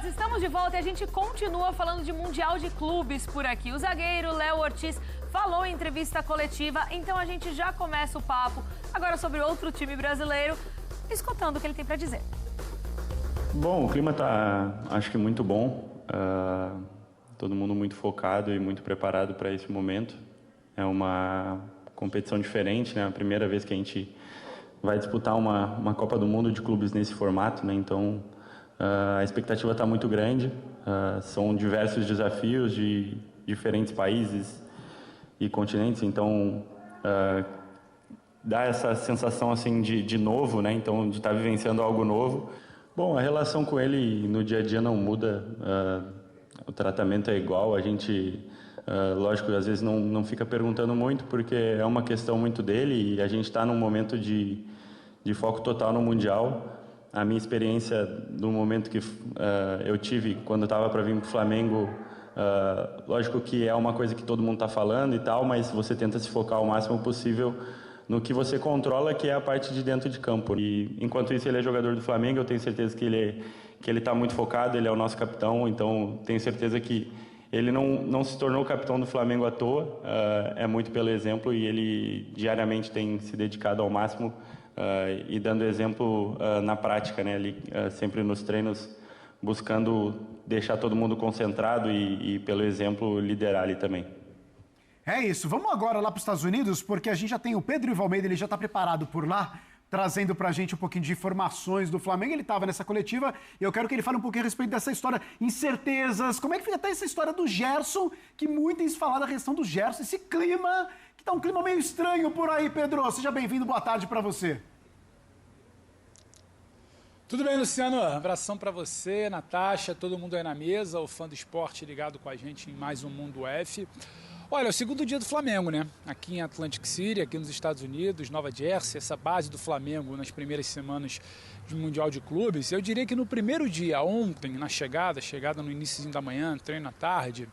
Garotos, estamos de volta e a gente continua falando de Mundial de Clubes por aqui. O zagueiro Léo Ortiz falou em entrevista coletiva, então a gente já começa o papo agora sobre outro time brasileiro, escutando o que ele tem para dizer. Bom, o clima tá, acho que muito bom. Todo mundo muito focado e muito preparado para esse momento. É uma competição diferente, né? A primeira vez que a gente vai disputar uma Copa do Mundo de clubes nesse formato, né? Então a expectativa está muito grande. São diversos desafios de diferentes países e continentes, então dá essa sensação assim de novo, né? Então de estar vivenciando algo novo. Bom, a relação com ele no dia a dia não muda. O tratamento é igual. A gente, lógico, às vezes não fica perguntando muito porque é uma questão muito dele e a gente está num momento de foco total no Mundial. A minha experiência do momento que eu tive quando estava para vir para o Flamengo, lógico que é uma coisa que todo mundo está falando e tal, mas você tenta se focar o máximo possível no que você controla, que é a parte de dentro de campo. E enquanto isso ele é jogador do Flamengo, eu tenho certeza que ele está muito focado, ele é o nosso capitão, então tenho certeza que ele não se tornou capitão do Flamengo à toa, é muito pelo exemplo e ele diariamente tem se dedicado ao máximo e dando exemplo na prática, né? Ele sempre nos treinos buscando deixar todo mundo concentrado e pelo exemplo liderar ali também. É isso, vamos agora lá para os Estados Unidos, porque a gente já tem o Pedro Ivo Almeida, ele já está preparado por lá, trazendo para a gente um pouquinho de informações do Flamengo. Ele estava nessa coletiva e eu quero que ele fale um pouquinho a respeito dessa história, incertezas, como é que fica até essa história do Gerson, que muito tem se falado da questão do Gerson, esse clima, que tá um clima meio estranho por aí, Pedro. Seja bem-vindo, boa tarde para você. Tudo bem, Luciano? Abração para você, Natasha, todo mundo aí na mesa, o fã do esporte ligado com a gente em mais um Mundo F. Olha, é o segundo dia do Flamengo, né? Aqui em Atlantic City, aqui nos Estados Unidos, Nova Jersey, essa base do Flamengo nas primeiras semanas de Mundial de Clubes. Eu diria que no primeiro dia, ontem, na chegada no início da manhã, treino à tarde,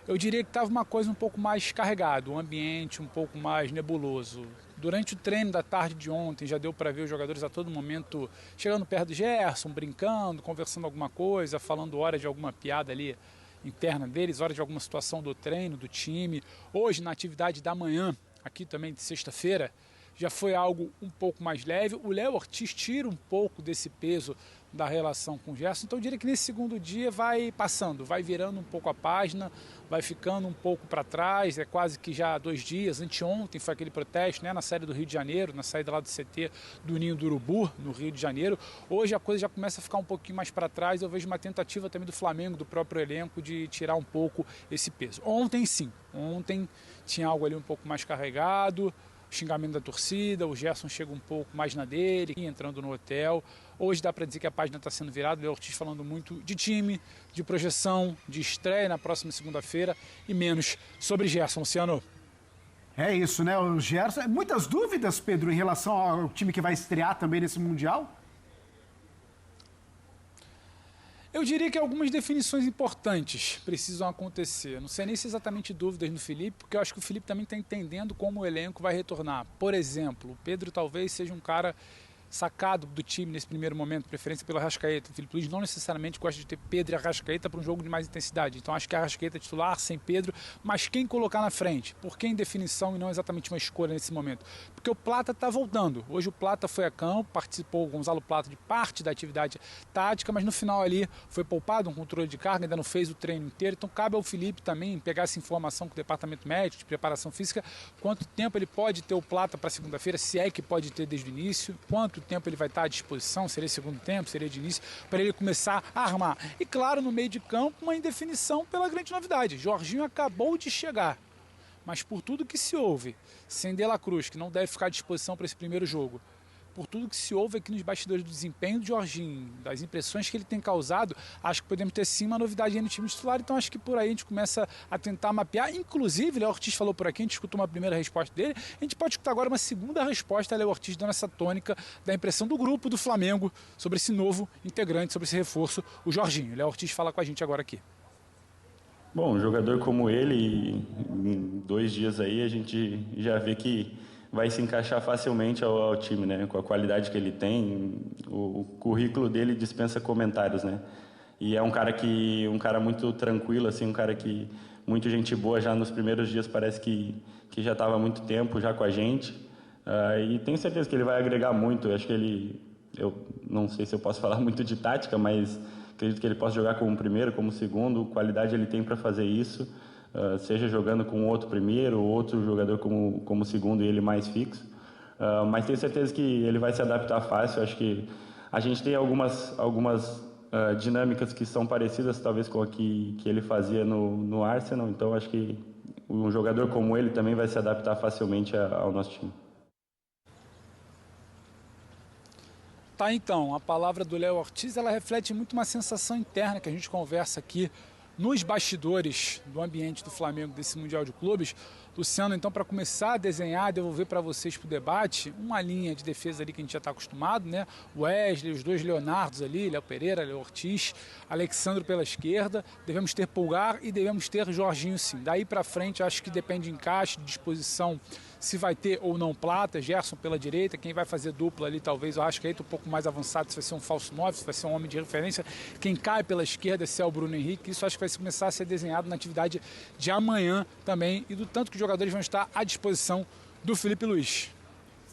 eu diria que estava uma coisa um pouco mais carregada, um ambiente um pouco mais nebuloso. Durante o treino da tarde de ontem, já deu para ver os jogadores a todo momento chegando perto do Gerson, brincando, conversando alguma coisa, falando hora de alguma piada ali interna deles, hora de alguma situação do treino, do time. Hoje, na atividade da manhã, aqui também de sexta-feira, já foi algo um pouco mais leve. O Léo Ortiz tira um pouco desse peso da relação com o Gerson, então eu diria que nesse segundo dia vai passando, vai virando um pouco a página, vai ficando um pouco para trás, é quase que já 2 dias, anteontem foi aquele protesto, né, na saída do Rio de Janeiro, na saída lá do CT do Ninho do Urubu, no Rio de Janeiro. Hoje a coisa já começa a ficar um pouquinho mais para trás, eu vejo uma tentativa também do Flamengo, do próprio elenco, de tirar um pouco esse peso. Ontem sim, ontem tinha algo ali um pouco mais carregado, xingamento da torcida, o Gerson chega um pouco mais na dele, entrando no hotel. Hoje dá para dizer que a página está sendo virada, o Léo Ortiz falando muito de time, de projeção, de estreia na próxima segunda-feira e menos sobre Gerson, Luciano. É isso, né? O Gerson. Muitas dúvidas, Pedro, em relação ao time que vai estrear também nesse Mundial? Eu diria que algumas definições importantes precisam acontecer. Não sei nem se exatamente dúvidas no Felipe, porque eu acho que o Felipe também está entendendo como o elenco vai retornar. Por exemplo, o Pedro talvez seja um cara sacado do time nesse primeiro momento, preferência pelo Arrascaeta. O Felipe Luiz não necessariamente gosta de ter Pedro e Arrascaeta para um jogo de mais intensidade. Então acho que a Arrascaeta é titular, sem Pedro, mas quem colocar na frente? Por que em definição e não exatamente uma escolha nesse momento? Porque o Plata está voltando. Hoje o Plata foi a campo, participou o Gonzalo Plata de parte da atividade tática, mas no final ali foi poupado, um controle de carga, ainda não fez o treino inteiro. Então cabe ao Felipe também pegar essa informação com o departamento médico de preparação física, quanto tempo ele pode ter o Plata para segunda-feira, se é que pode ter desde o início, quanto tempo ele vai estar à disposição, seria segundo tempo, seria de início, para ele começar a armar. E claro, no meio de campo, uma indefinição pela grande novidade. Jorginho acabou de chegar, mas por tudo que se ouve, sem De La Cruz, que não deve ficar à disposição para esse primeiro jogo, por tudo que se ouve aqui nos bastidores do desempenho do Jorginho, das impressões que ele tem causado, acho que podemos ter sim uma novidade aí no time titular, então acho que por aí a gente começa a tentar mapear. Inclusive, Léo Ortiz falou por aqui, a gente escutou uma primeira resposta dele, a gente pode escutar agora uma segunda resposta, Léo Ortiz dando essa tônica da impressão do grupo do Flamengo sobre esse novo integrante, sobre esse reforço, o Jorginho. Léo Ortiz fala com a gente agora aqui. Bom, um jogador como ele, em 2 dias aí, a gente já vê que vai se encaixar facilmente ao time, né? Com a qualidade que ele tem, o currículo dele dispensa comentários, né? E é um cara muito tranquilo, assim, um cara que muito gente boa. Já nos primeiros dias parece que já estava há muito tempo já com a gente. E tenho certeza que ele vai agregar muito. Eu acho que eu não sei se eu posso falar muito de tática, mas acredito que ele possa jogar como primeiro, como segundo. Qualidade ele tem para fazer isso, seja jogando com outro primeiro ou outro jogador como segundo e ele mais fixo. Mas tenho certeza que ele vai se adaptar fácil. Acho que a gente tem algumas dinâmicas que são parecidas talvez com a que ele fazia no Arsenal. Então acho que um jogador como ele também vai se adaptar facilmente ao nosso time. Tá, então, a palavra do Léo Ortiz, ela reflete muito uma sensação interna que a gente conversa aqui nos bastidores do ambiente do Flamengo, desse Mundial de Clubes. Luciano, então, para começar a desenhar, devolver para vocês para o debate, uma linha de defesa ali que a gente já está acostumado, né? Wesley, os dois Leonardos ali, Léo Pereira, Léo Ortiz, Alexandro pela esquerda, devemos ter Pulgar e devemos ter Jorginho, sim. Daí para frente, acho que depende de encaixe, de disposição, se vai ter ou não Plata, Gerson pela direita, quem vai fazer dupla ali, talvez, eu acho que aí um pouco mais avançado, se vai ser um falso 9, se vai ser um homem de referência, quem cai pela esquerda, se é o Bruno Henrique, isso acho que vai começar a ser desenhado na atividade de amanhã também, e do tanto que os jogadores vão estar à disposição do Felipe Luiz.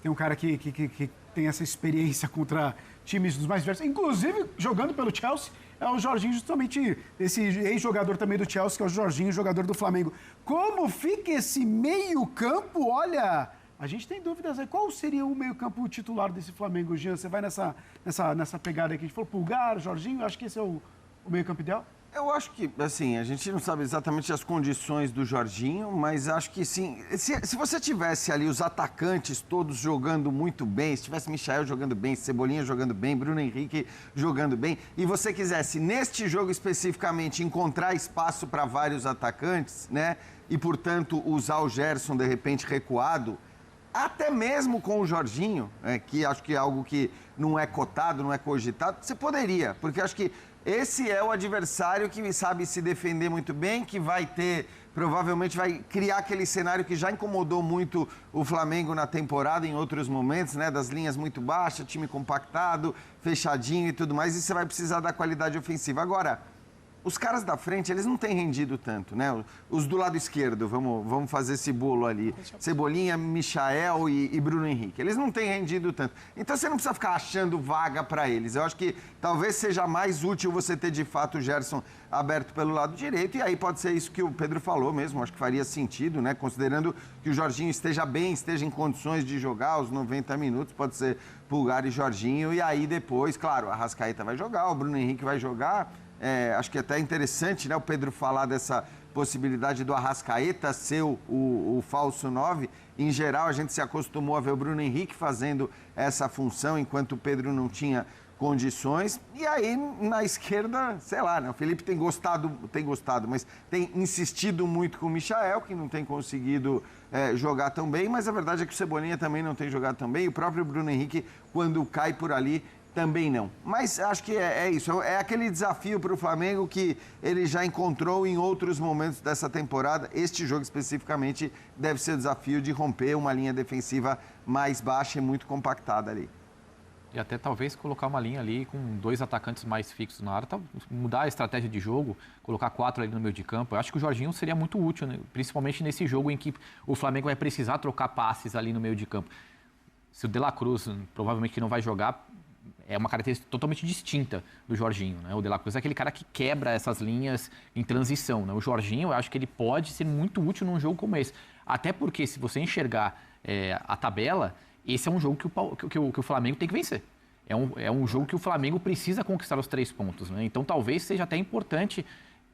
Tem um cara que tem essa experiência contra times dos mais diversos, inclusive jogando pelo Chelsea, é o Jorginho, justamente esse ex-jogador também do Chelsea, que é o Jorginho, jogador do Flamengo. Como fica esse meio-campo? Olha, a gente tem dúvidas aí. Qual seria o meio-campo titular desse Flamengo, Jean? Você vai nessa pegada aqui? A gente falou Pulgar, Jorginho, acho que esse é o meio-campo ideal? Eu acho que, assim, a gente não sabe exatamente as condições do Jorginho, mas acho que sim. Se você tivesse ali os atacantes todos jogando muito bem, se tivesse Michael jogando bem, Cebolinha jogando bem, Bruno Henrique jogando bem, e você quisesse, neste jogo especificamente, encontrar espaço para vários atacantes, né? E, portanto, usar o Gerson, de repente, recuado, até mesmo com o Jorginho, que acho que é algo que não é cotado, não é cogitado, você poderia, porque acho que esse é o adversário que sabe se defender muito bem, que vai ter, provavelmente vai criar aquele cenário que já incomodou muito o Flamengo na temporada, em outros momentos, né? Das linhas muito baixas, time compactado, fechadinho e tudo mais, e você vai precisar da qualidade ofensiva. Agora, os caras da frente, eles não têm rendido tanto, né? Os do lado esquerdo, vamos fazer esse bolo ali. Cebolinha, Michael e Bruno Henrique. Eles não têm rendido tanto. Então você não precisa ficar achando vaga para eles. Eu acho que talvez seja mais útil você ter de fato o Gerson aberto pelo lado direito. E aí pode ser isso que o Pedro falou mesmo. Acho que faria sentido, né? Considerando que o Jorginho esteja bem, esteja em condições de jogar os 90 minutos. Pode ser Pulgar e Jorginho. E aí depois, claro, a Arrascaeta vai jogar, o Bruno Henrique vai jogar. Acho que é até interessante, né, o Pedro falar dessa possibilidade do Arrascaeta ser o falso 9. Em geral, a gente se acostumou a ver o Bruno Henrique fazendo essa função, enquanto o Pedro não tinha condições. E aí, na esquerda, sei lá, né, o Felipe tem gostado, mas tem insistido muito com o Michael, que não tem conseguido jogar tão bem, mas a verdade é que o Cebolinha também não tem jogado tão bem, e o próprio Bruno Henrique, quando cai por ali, também não. Mas acho que é isso. É aquele desafio para o Flamengo que ele já encontrou em outros momentos dessa temporada. Este jogo especificamente deve ser o desafio de romper uma linha defensiva mais baixa e muito compactada ali. E até talvez colocar uma linha ali com 2 atacantes mais fixos na área, mudar a estratégia de jogo, colocar 4 ali no meio de campo. Eu acho que o Jorginho seria muito útil, né? Principalmente nesse jogo em que o Flamengo vai precisar trocar passes ali no meio de campo. Se o De La Cruz provavelmente não vai jogar, é uma característica totalmente distinta do Jorginho, né? O De La Cruz é aquele cara que quebra essas linhas em transição, né? O Jorginho, eu acho que ele pode ser muito útil num jogo como esse. Até porque, se você enxergar a tabela, esse é um jogo que o Flamengo tem que vencer. É um jogo que o Flamengo precisa conquistar os 3 pontos, né? Então, talvez seja até importante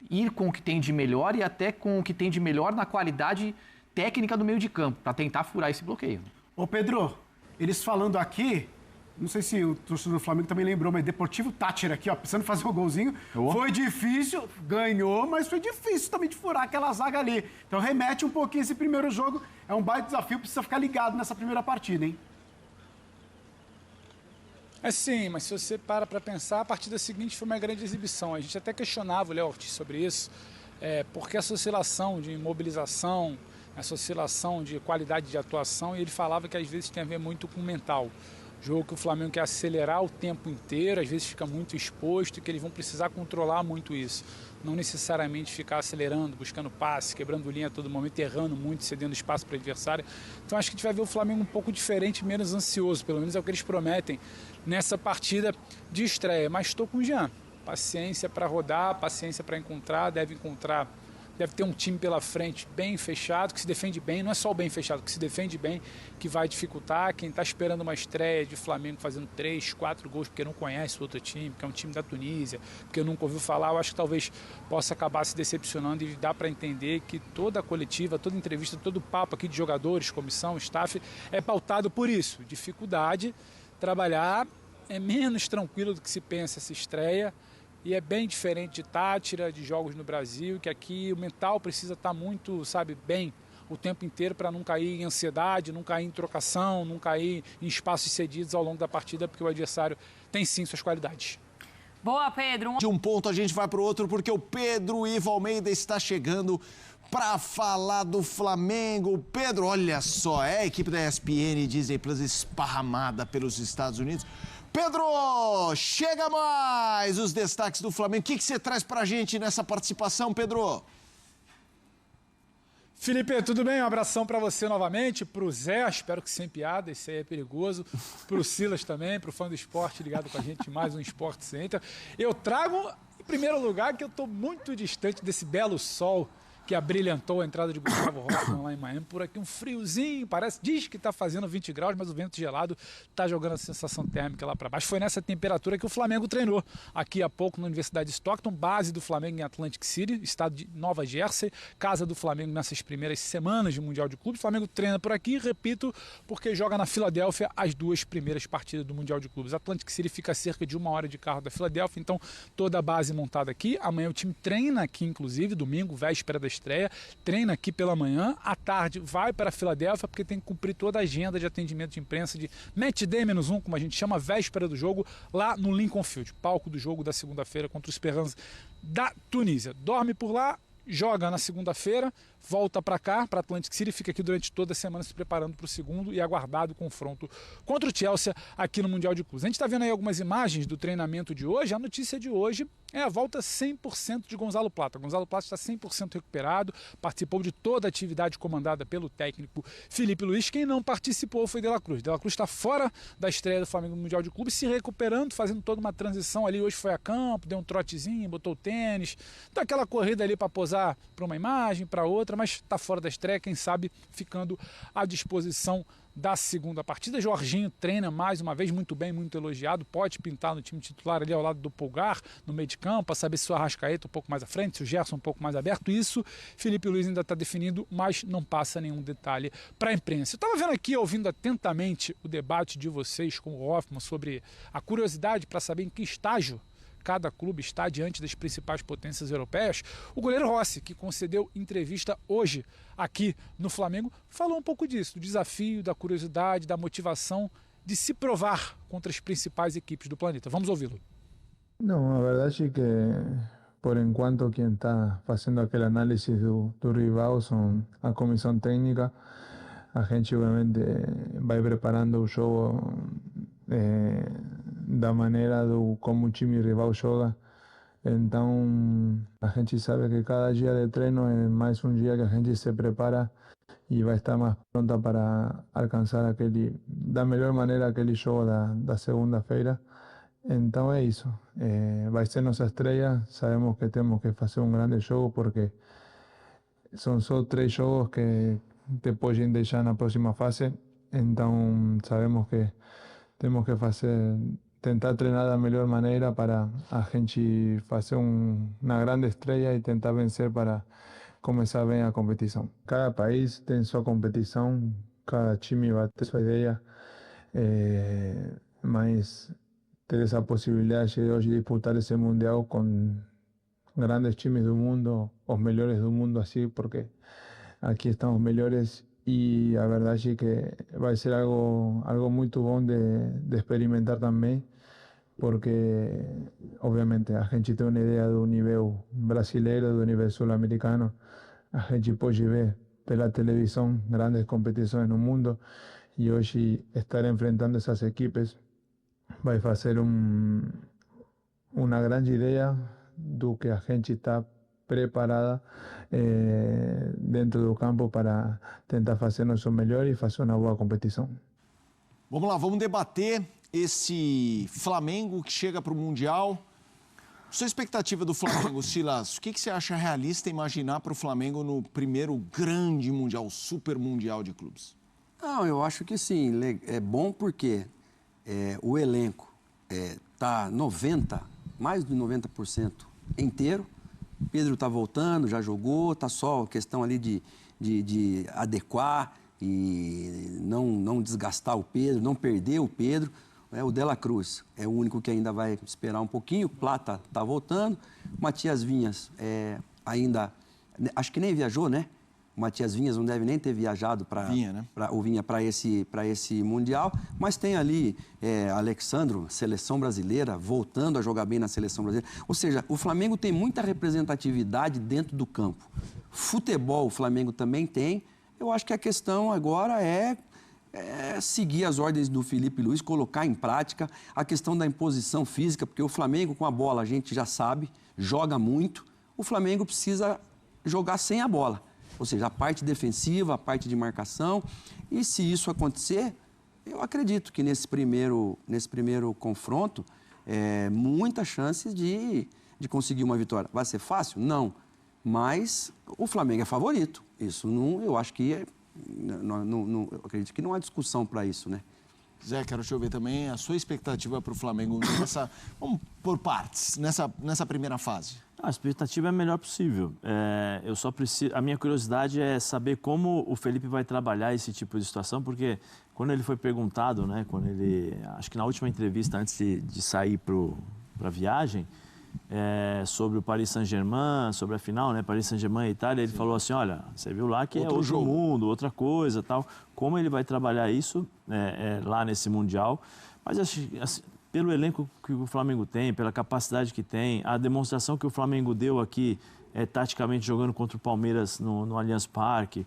ir com o que tem de melhor e até com o que tem de melhor na qualidade técnica do meio de campo, para tentar furar esse bloqueio. Ô, Pedro, eles falando aqui... Não sei se o torcedor do Flamengo também lembrou, mas Deportivo Táchira aqui, ó, precisando fazer um golzinho. Foi difícil, ganhou, mas foi difícil também de furar aquela zaga ali. Então remete um pouquinho esse primeiro jogo. É um baita desafio, precisa ficar ligado nessa primeira partida, hein? Sim, mas se você para pensar, a partida seguinte foi uma grande exibição. A gente até questionava o Léo Ortiz sobre isso, porque essa oscilação de mobilização, essa oscilação de qualidade de atuação, e ele falava que às vezes tem a ver muito com o mental. Jogo que o Flamengo quer acelerar o tempo inteiro, às vezes fica muito exposto e que eles vão precisar controlar muito isso. Não necessariamente ficar acelerando, buscando passe, quebrando linha a todo momento, errando muito, cedendo espaço para o adversário. Então acho que a gente vai ver o Flamengo um pouco diferente, menos ansioso, pelo menos é o que eles prometem nessa partida de estreia. Mas estou com o Jean. Paciência para rodar, paciência para encontrar, deve ter um time pela frente bem fechado, que se defende bem, não é só o bem fechado, que se defende bem, que vai dificultar. Quem está esperando uma estreia de Flamengo fazendo 3, 4 gols porque não conhece o outro time, que é um time da Tunísia, porque nunca ouviu falar, eu acho que talvez possa acabar se decepcionando, e dá para entender que toda a coletiva, toda entrevista, todo o papo aqui de jogadores, comissão, staff, é pautado por isso, dificuldade, trabalhar, é menos tranquilo do que se pensa essa estreia. E é bem diferente de Tátira, de jogos no Brasil, que aqui o mental precisa estar muito, bem o tempo inteiro para não cair em ansiedade, não cair em trocação, não cair em espaços cedidos ao longo da partida, porque o adversário tem sim suas qualidades. Boa, Pedro. De um ponto a gente vai para o outro, porque o Pedro Ivo Almeida está chegando para falar do Flamengo. Pedro, olha só, é a equipe da ESPN e Disney Plus esparramada pelos Estados Unidos. Pedro, chega mais os destaques do Flamengo. O que você traz pra gente nessa participação, Pedro? Felipe, tudo bem? Um abração para você novamente, pro Zé, espero que sem piada, isso aí é perigoso, pro Silas também, pro fã do esporte ligado com a gente, mais um Sport Center. Eu trago, em primeiro lugar, que eu estou muito distante desse belo sol que abrilhantou a entrada de Gustavo Hoffmann lá em Miami. Por aqui um friozinho, diz que está fazendo 20 graus, mas o vento gelado está jogando a sensação térmica lá para baixo. Foi nessa temperatura que o Flamengo treinou aqui há pouco na Universidade de Stockton, base do Flamengo em Atlantic City, estado de Nova Jersey, casa do Flamengo nessas primeiras semanas de Mundial de Clubes. O Flamengo treina por aqui, repito, porque joga na Filadélfia as 2 primeiras partidas do Mundial de Clubes. Atlantic City fica a cerca de 1 hora de carro da Filadélfia, então toda a base montada aqui. Amanhã o time treina aqui, inclusive, domingo, véspera da estreia, treina aqui pela manhã, à tarde vai para a Filadélfia, porque tem que cumprir toda a agenda de atendimento de imprensa de Match Day -1, como a gente chama, véspera do jogo, lá no Lincoln Field, palco do jogo da segunda-feira contra os Esperance da Tunísia. Dorme por lá, joga na segunda-feira, volta para cá, para Atlantic City, fica aqui durante toda a semana se preparando para o segundo e aguardado confronto contra o Chelsea aqui no Mundial de Clubes. A gente está vendo aí algumas imagens do treinamento de hoje. A notícia de hoje é a volta 100% de Gonzalo Plata. Gonzalo Plata está 100% recuperado, participou de toda a atividade comandada pelo técnico Felipe Luiz. Quem não participou foi De La Cruz. De La Cruz está fora da estreia do Flamengo no Mundial de Clubes, se recuperando, fazendo toda uma transição ali. Hoje foi a campo, deu um trotezinho, botou o tênis, dá aquela corrida ali para posar para uma imagem, para outra, mas está fora da estreia, quem sabe ficando à disposição da segunda partida. Jorginho treina mais uma vez muito bem, muito elogiado, pode pintar no time titular ali ao lado do Pulgar, no meio de campo, para saber se o Arrascaeta um pouco mais à frente, se o Gerson um pouco mais aberto. Isso Felipe Luiz ainda está definindo, mas não passa nenhum detalhe para a imprensa. Eu estava vendo aqui, ouvindo atentamente o debate de vocês com o Hoffmann sobre a curiosidade para saber em que estágio cada clube está diante das principais potências europeias. O goleiro Rossi, que concedeu entrevista hoje aqui no Flamengo, falou um pouco disso, do desafio, da curiosidade, da motivação de se provar contra as principais equipes do planeta. Vamos ouvi-lo. Não, a verdade é que, por enquanto, quem está fazendo aquele análise do rival são a comissão técnica. A gente, obviamente, vai preparando o jogo da maneira do como o time rival joga. Então, a gente sabe que cada dia de treino é mais um dia que a gente se prepara e vai estar mais pronta para alcançar da melhor maneira aquele jogo da segunda-feira. Então é isso. Vai ser nossa estreia. Sabemos que temos que fazer um grande jogo porque são só 3 jogos que te podem deixar na próxima fase. Então sabemos que temos que tentar treinar da melhor maneira para a gente fazer uma grande estreia e tentar vencer para começar bem a competição. Cada país tem sua competição, cada time vai ter sua ideia, mas ter essa possibilidade de hoje disputar esse Mundial com grandes times do mundo, os melhores do mundo, assim, porque aqui estão os melhores. E a verdade é que vai ser algo muito bom de experimentar também, porque, obviamente, a gente tem uma ideia do nível brasileiro, do nível sul-americano. A gente pode ver pela televisão grandes competições no mundo y hoy estar enfrentando esas equipes va a hacer una grande ideia do que a gente está preparada dentro do campo para tentar fazer nosso melhor e fazer uma boa competição. Vamos lá, vamos debater esse Flamengo que chega para o Mundial. Sua expectativa do Flamengo, Silas, o que você acha realista imaginar para o Flamengo no primeiro grande Mundial, Super Mundial de clubes? Não, eu acho que sim, é bom porque o elenco está mais de 90% inteiro. Pedro está voltando, já jogou, está só questão ali de adequar e não desgastar o Pedro, não perder o Pedro. O De La Cruz é o único que ainda vai esperar um pouquinho, o Plata está voltando, o Matias Vinhas ainda, acho que nem viajou, né? O Matias Vinhas não deve nem ter viajado para esse Mundial, mas tem ali Alexandro, seleção brasileira, voltando a jogar bem na seleção brasileira. Ou seja, o Flamengo tem muita representatividade dentro do campo. Futebol o Flamengo também tem. Eu acho que a questão agora é seguir as ordens do Felipe Luiz, colocar em prática a questão da imposição física, porque o Flamengo com a bola, a gente já sabe, joga muito. O Flamengo precisa jogar sem a bola. Ou seja, a parte defensiva, a parte de marcação. E se isso acontecer, eu acredito que nesse primeiro confronto, muitas chances de conseguir uma vitória. Vai ser fácil? Não. Mas o Flamengo é favorito. Isso não, eu acho que eu acredito que não há discussão para isso, né? Zé, quero te ouvir também a sua expectativa para o Flamengo vamos por partes, nessa primeira fase. A expectativa é a melhor possível. Eu só preciso. A minha curiosidade é saber como o Felipe vai trabalhar esse tipo de situação, porque quando ele foi perguntado, né, acho que na última entrevista antes de sair para a viagem, sobre o Paris Saint-Germain, sobre a final, né, Paris Saint-Germain e Itália, ele falou assim, olha, você viu lá que outro jogo. Mundo, outra coisa, tal. Como ele vai trabalhar isso lá nesse Mundial? Mas assim, pelo elenco que o Flamengo tem, pela capacidade que tem, a demonstração que o Flamengo deu aqui, taticamente jogando contra o Palmeiras no Allianz Parque,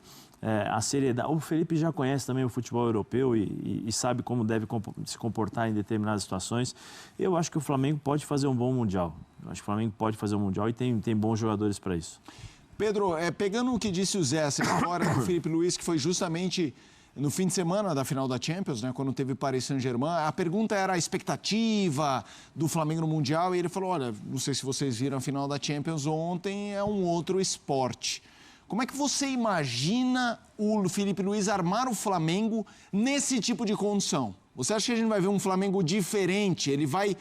a seriedade. O Felipe já conhece também o futebol europeu e sabe como deve se comportar em determinadas situações. Eu acho que o Flamengo pode fazer um bom Mundial. Eu acho que o Flamengo pode fazer um Mundial e tem bons jogadores para isso. Pedro, pegando o que disse o Zé, essa história do Felipe Luiz, que foi justamente no fim de semana da final da Champions, né, quando teve Paris Saint-Germain, a pergunta era a expectativa do Flamengo no Mundial, e ele falou, olha, não sei se vocês viram a final da Champions ontem, é um outro esporte. Como é que você imagina o Felipe Luiz armar o Flamengo nesse tipo de condição? Você acha que a gente vai ver um Flamengo diferente? Ele vai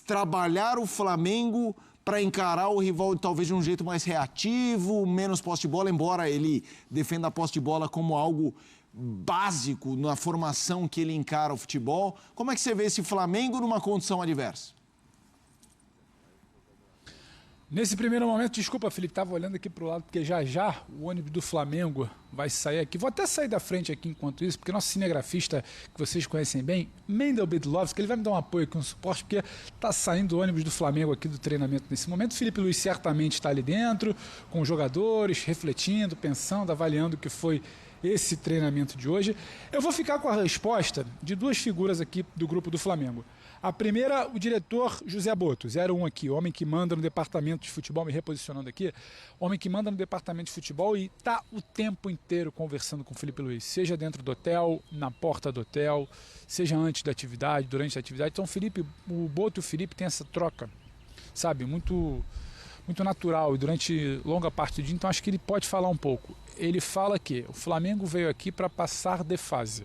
trabalhar o Flamengo para encarar o rival talvez de um jeito mais reativo, menos posse de bola, embora ele defenda a posse de bola como algo básico na formação que ele encara o futebol. Como é que você vê esse Flamengo numa condição adversa? Nesse primeiro momento, desculpa, Felipe, estava olhando aqui para o lado, porque já o ônibus do Flamengo vai sair aqui. Vou até sair da frente aqui enquanto isso, porque nosso cinegrafista, que vocês conhecem bem, Mendel Bedlovski, ele vai me dar um apoio aqui, um suporte, porque está saindo o ônibus do Flamengo aqui do treinamento nesse momento. O Felipe Luiz certamente está ali dentro, com os jogadores, refletindo, pensando, avaliando o que foi esse treinamento de hoje. Eu vou ficar com a resposta de duas figuras aqui do grupo do Flamengo. A primeira, o diretor José Boto, 01 aqui, homem que manda no departamento de futebol, me reposicionando aqui, homem que manda no departamento de futebol e está o tempo inteiro conversando com o Felipe Luiz, seja dentro do hotel, na porta do hotel, seja antes da atividade, durante a atividade. Então o Boto e o Felipe têm essa troca, sabe, muito natural e durante longa parte do dia, então acho que ele pode falar um pouco. Ele fala que o Flamengo veio aqui para passar de fase.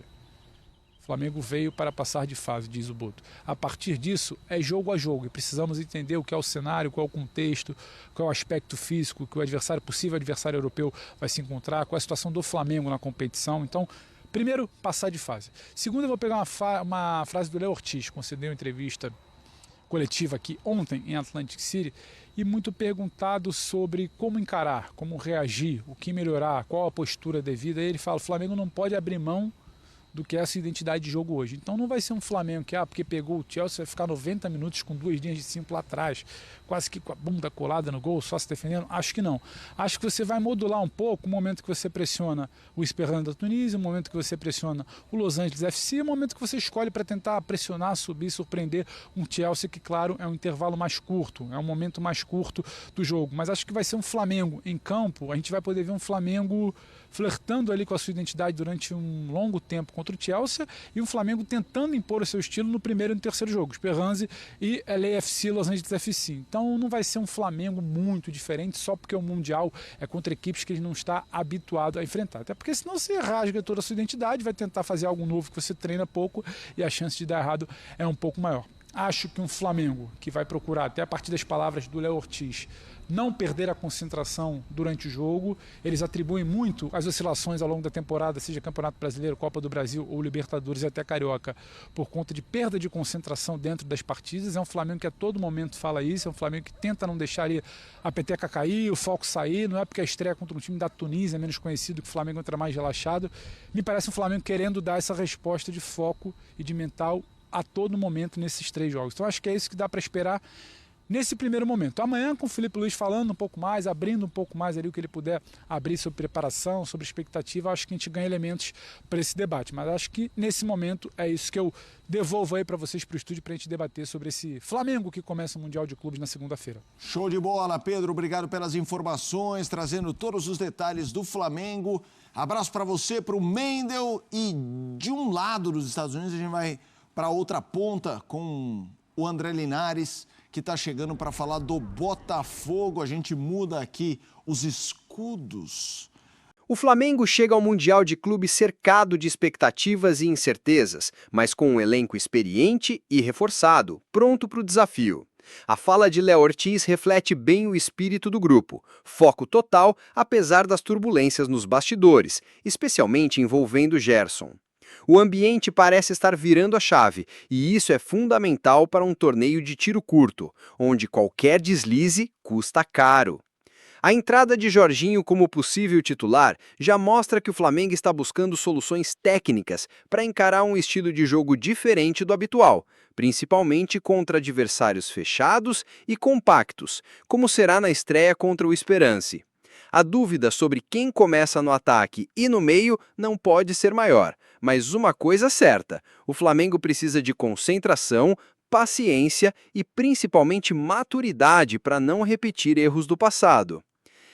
O Flamengo veio para passar de fase, diz o Boto. A partir disso, é jogo a jogo. E precisamos entender o que é o cenário, qual é o contexto, qual é o aspecto físico que o possível adversário europeu vai se encontrar, qual é a situação do Flamengo na competição. Então, primeiro, passar de fase. Segundo, eu vou pegar uma frase do Léo Ortiz, concedeu uma entrevista coletiva aqui ontem em Atlantic City, e muito perguntado sobre como encarar, como reagir, o que melhorar, qual a postura devida. Aí ele fala, o Flamengo não pode abrir mão do que essa identidade de jogo hoje. Então não vai ser um Flamengo que, porque pegou o Chelsea, vai ficar 90 minutos com 2 linhas de 5 lá atrás, quase que com a bunda colada no gol, só se defendendo. Acho que não. Acho que você vai modular um pouco o momento que você pressiona o Esperance da Tunísia, o momento que você pressiona o Los Angeles FC, o momento que você escolhe para tentar pressionar, subir, surpreender um Chelsea que, claro, é um intervalo mais curto, é um momento mais curto do jogo. Mas acho que vai ser um Flamengo em campo, a gente vai poder ver um Flamengo flertando ali com a sua identidade durante um longo tempo contra o Chelsea e um Flamengo tentando impor o seu estilo no primeiro e no terceiro jogo, Esperance e LAFC, Los Angeles FC. Então não vai ser um Flamengo muito diferente só porque o Mundial é contra equipes que ele não está habituado a enfrentar. Até porque senão você rasga toda a sua identidade, vai tentar fazer algo novo que você treina pouco e a chance de dar errado é um pouco maior. Acho que um Flamengo que vai procurar, até a partir das palavras do Léo Ortiz, não perder a concentração durante o jogo. Eles atribuem muito as oscilações ao longo da temporada, seja Campeonato Brasileiro, Copa do Brasil ou Libertadores e até Carioca, por conta de perda de concentração dentro das partidas. É um Flamengo que a todo momento fala isso, é um Flamengo que tenta não deixar ali a peteca cair, o foco sair. Não é porque a estreia contra um time da Tunísia é menos conhecido que o Flamengo entra mais relaxado. Me parece um Flamengo querendo dar essa resposta de foco e de mental a todo momento nesses 3 jogos. Então acho que é isso que dá para esperar nesse primeiro momento. Amanhã com o Felipe Luiz falando um pouco mais, abrindo um pouco mais ali o que ele puder abrir sobre preparação, sobre expectativa, acho que a gente ganha elementos para esse debate. Mas acho que nesse momento é isso que eu devolvo aí para vocês para o estúdio para a gente debater sobre esse Flamengo que começa o Mundial de Clubes na segunda-feira. Show de bola, Pedro. Obrigado pelas informações, trazendo todos os detalhes do Flamengo. Abraço para você, para o Mendel. E de um lado dos Estados Unidos a gente vai para outra ponta com o André Linares, que está chegando para falar do Botafogo. A gente muda aqui os escudos. O Flamengo chega ao Mundial de Clubes cercado de expectativas e incertezas, mas com um elenco experiente e reforçado, pronto para o desafio. A fala de Léo Ortiz reflete bem o espírito do grupo. Foco total, apesar das turbulências nos bastidores, especialmente envolvendo Gerson. O ambiente parece estar virando a chave, e isso é fundamental para um torneio de tiro curto, onde qualquer deslize custa caro. A entrada de Jorginho como possível titular já mostra que o Flamengo está buscando soluções técnicas para encarar um estilo de jogo diferente do habitual, principalmente contra adversários fechados e compactos, como será na estreia contra o Esperance. A dúvida sobre quem começa no ataque e no meio não pode ser maior, mas uma coisa certa, o Flamengo precisa de concentração, paciência e principalmente maturidade para não repetir erros do passado.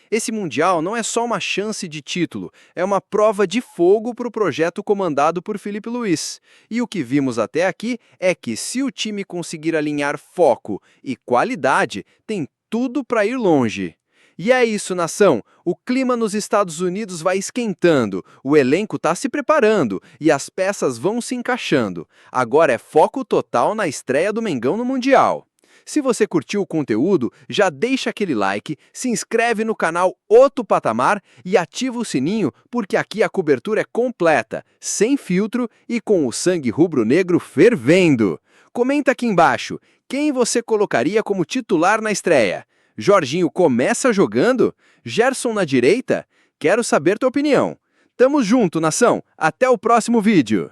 Esse Mundial não é só uma chance de título, é uma prova de fogo para o projeto comandado por Felipe Luiz. E o que vimos até aqui é que se o time conseguir alinhar foco e qualidade, tem tudo para ir longe. E é isso, nação. O clima nos Estados Unidos vai esquentando, o elenco está se preparando e as peças vão se encaixando. Agora é foco total na estreia do Mengão no Mundial. Se você curtiu o conteúdo, já deixa aquele like, se inscreve no canal Outro Patamar e ativa o sininho, porque aqui a cobertura é completa, sem filtro e com o sangue rubro-negro fervendo. Comenta aqui embaixo, quem você colocaria como titular na estreia? Jorginho começa jogando? Gerson na direita? Quero saber tua opinião. Tamo junto, nação. Até o próximo vídeo.